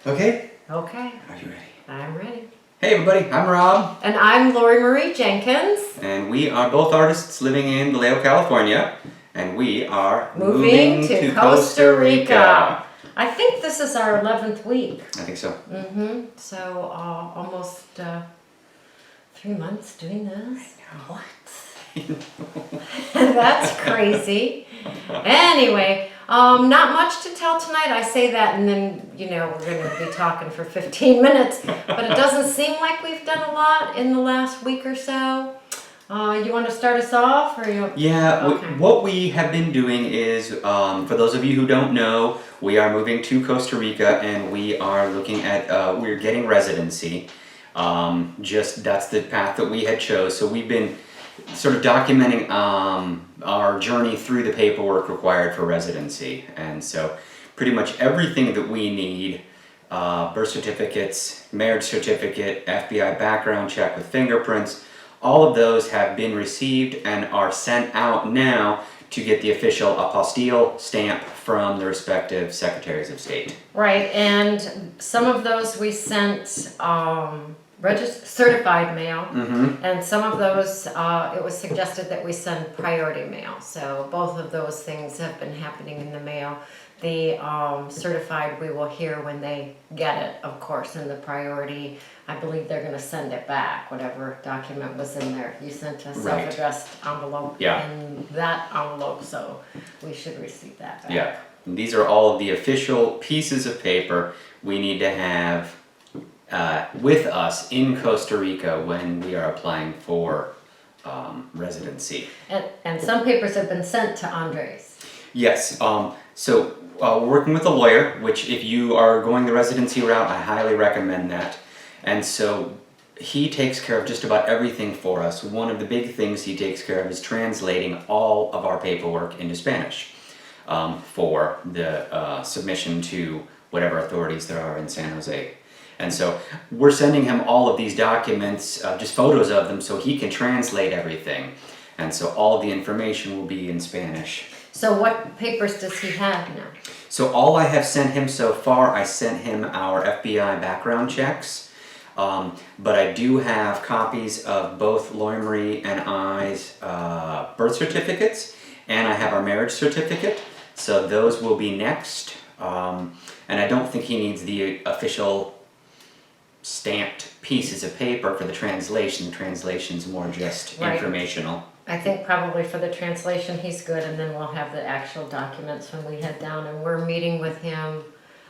Okay? Okay. Are you ready? I'm ready. Hey everybody, I'm Rob. And I'm Lori Marie Jenkins. And we are both artists living in Vallejo, California. And we are moving to Costa Rica. I think this is our 11th week. I think so. So almost 3 months doing this. What? That's crazy. Anyway, not much to tell tonight. I say that and then, we're going to be talking for 15 minutes. But it doesn't seem like we've done a lot in the last week or so. You want to start us off? Or you? Yeah, okay. What we have been doing is, for those of you who don't know, we are moving to Costa Rica and we are looking at, we're getting residency. That's the path that we had chose. So we've been sort of documenting our journey through the paperwork required for residency. And so pretty much everything that we need, birth certificates, marriage certificate, FBI background check with fingerprints, all of those have been received and are sent out now to get the official apostille stamp from the respective secretaries of state. Right, and some of those we sent certified mail, and some of those it was suggested that we send priority mail. So both of those things have been happening in the mail. The certified we will hear when they get it, of course, and the priority, I believe they're going to send it back, whatever document was in there. You sent a self-addressed envelope in that envelope, so we should receive that back. Yeah, and these are all of the official pieces of paper we need to have with us in Costa Rica when we are applying for residency. And some papers have been sent to Andres. Yes, so we're working with a lawyer, which if you are going the residency route, I highly recommend that. And so he takes care of just about everything for us. One of the big things he takes care of is translating all of our paperwork into Spanish for the submission to whatever authorities there are in San Jose. And so we're sending him all of these documents, just photos of them, so he can translate everything. And so all of the information will be in Spanish. So what papers does he have now? So all I have sent him so far, I sent him our FBI background checks. But I do have copies of both Lori Marie and I's birth certificates, and I have our marriage certificate. So those will be next. And I don't think he needs the official stamped pieces of paper for the translation. The translation's more just informational. I think probably for the translation he's good, and then we'll have the actual documents when we head down. And we're meeting with him.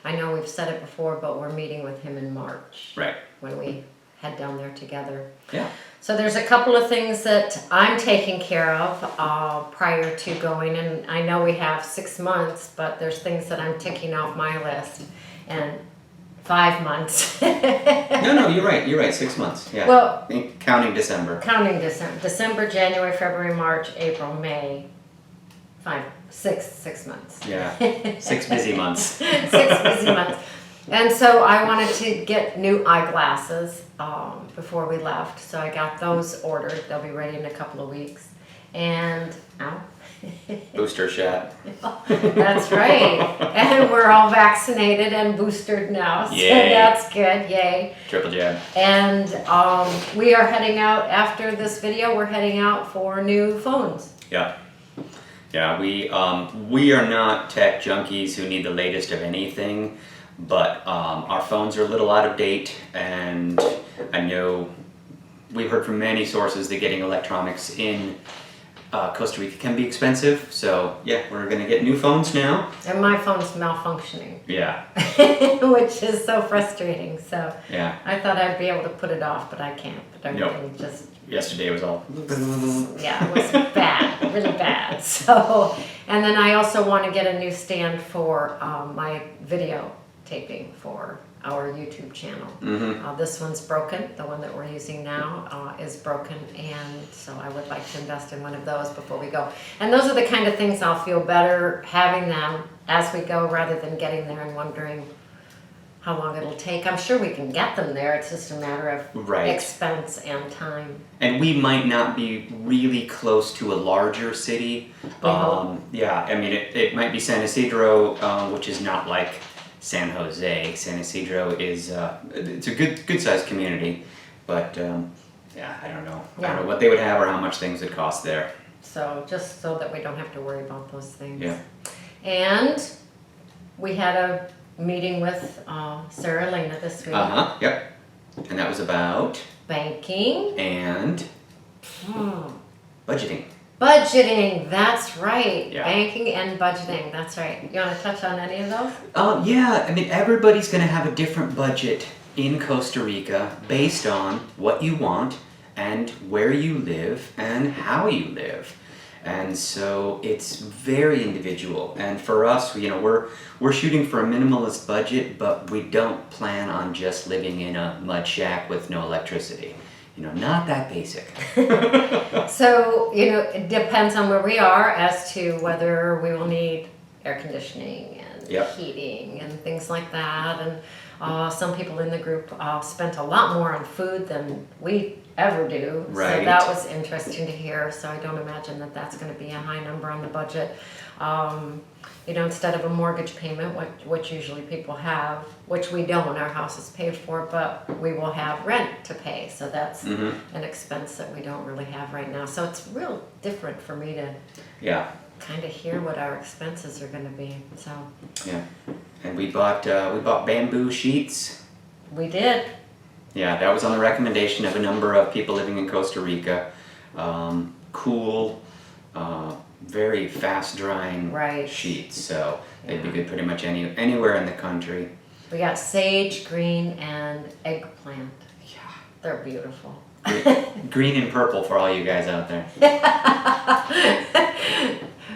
I know we've said it before, but we're meeting with him in March. Right. When we head down there together. Yeah. So there's a couple of things that I'm taking care of prior to going, and I know we have 6 months, but there's things that I'm ticking off my list, and 5 months. No, you're right, 6 months, yeah. Well, counting December. Counting December, January, February, March, April, May, 6 months. Yeah, 6 busy months. 6 busy months. And so I wanted to get new eyeglasses before we left, so I got those ordered. They'll be ready in a couple of weeks. And Booster shot. That's right. And we're all vaccinated and boosted now, so that's good. Yay. Triple jab. And we are heading out, after this video, we're heading out for new phones. Yeah. Yeah, we are not tech junkies who need the latest of anything. But our phones are a little out of date, and I know we've heard from many sources that getting electronics in Costa Rica can be expensive. So yeah, we're gonna get new phones now. And my phone's malfunctioning. Yeah. Which is so frustrating. So yeah. I thought I'd be able to put it off, but I can't. But everything just... Yesterday was all... Yeah, it was bad, really bad. So, and then I also want to get a new stand for my video taping for our YouTube channel. This one's broken. The one that we're using now is broken, and so I would like to invest in one of those before we go. And those are the kind of things I'll feel better having them as we go, rather than getting there and wondering how long it'll take. I'm sure we can get them there. It's just a matter of expense and time. And we might not be really close to a larger city. Yeah, I mean, it might be San Isidro, which is not like San Jose. San Isidro is it's a good sized community, but yeah, I don't know. I don't know what they would have or how much things would cost there. So just so that we don't have to worry about those things. Yeah. And we had a meeting with Sarah Elena this week. Yep. And that was about Banking. and budgeting. Budgeting, that's right. Yeah. Banking and budgeting, that's right. You want to touch on any of those? Yeah, I mean, everybody's going to have a different budget in Costa Rica based on what you want and where you live and how you live. And so it's very individual. And for us, you know, we're shooting for a minimalist budget, but we don't plan on just living in a mud shack with no electricity. You know, not that basic. So, you know, it depends on where we are as to whether we will need air conditioning and heating and things like that. And some people in the group spent a lot more on food than we ever do. Right. So that was interesting to hear. So I don't imagine that that's going to be a high number on the budget. You know, instead of a mortgage payment, which usually people have, which we don't, our house is paid for, but we will have rent to pay. So that's an expense that we don't really have right now. So it's real different for me to kind of hear what our expenses are going to be. So yeah, and we bought bamboo sheets. We did. Yeah, that was on the recommendation of a number of people living in Costa Rica. Cool, very fast drying sheets, so they'd be good pretty much anywhere in the country. We got sage, green, and eggplant. Yeah. They're beautiful. Green and purple for all you guys out there.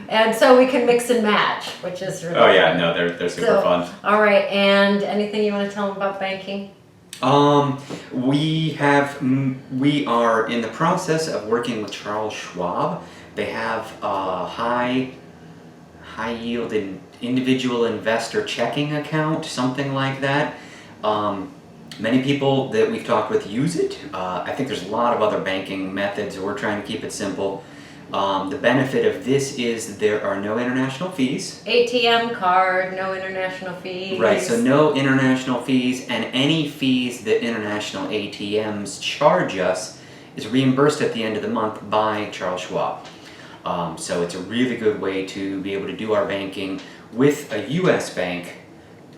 And so we can mix and match, which is really fun. No, they're super fun. All right, and anything you want to tell them about banking? We are in the process of working with Charles Schwab. They have a high yield individual investor checking account, something like that. Many people that we've talked with use it. I think there's a lot of other banking methods. We're trying to keep it simple. The benefit of this is there are no international fees. ATM card, no international fees. Right, so no international fees, and any fees that international ATMs charge us is reimbursed at the end of the month by Charles Schwab. So it's a really good way to be able to do our banking with a U.S. bank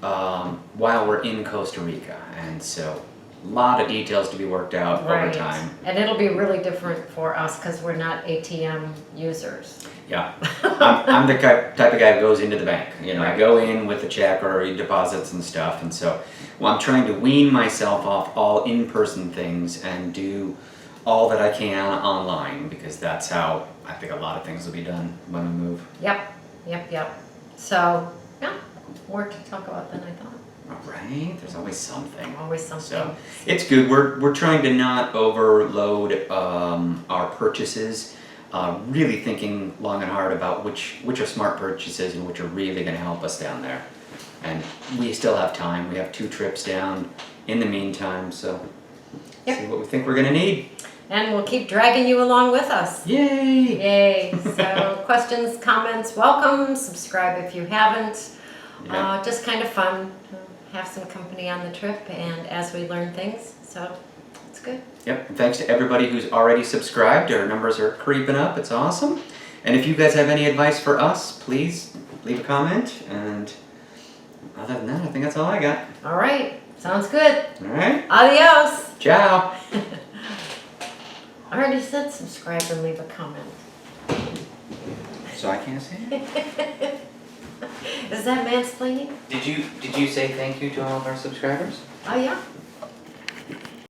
while we're in Costa Rica. And so a lot of details to be worked out over time. And it'll be really different for us because we're not ATM users. Yeah, I'm the type of guy who goes into the bank. You know, I go in with a check or deposits and stuff, and so I'm trying to wean myself off all in-person things and do all that I can online, because that's how I think a lot of things will be done when we move. Yep. So, yeah, more to talk about than I thought. Right, there's always something. Always something. So it's good. We're trying to not overload our purchases. Really thinking long and hard about which are smart purchases and which are really going to help us down there. And we still have time. We have 2 trips down in the meantime, so see what we think we're going to need. And we'll keep dragging you along with us. Yay! So questions, comments, welcome. Subscribe if you haven't. Yeah. Just kind of fun. Have some company on the trip, and as we learn things, so it's good. Yep, and thanks to everybody who's already subscribed. Our numbers are creeping up. It's awesome. And if you guys have any advice for us, please leave a comment. And other than that, I think that's all I got. All right, sounds good. All right. Adios. Ciao. I already said subscribe and leave a comment. So I can't say it? Is that mansplaining? Did you say thank you to all of our subscribers? Oh yeah.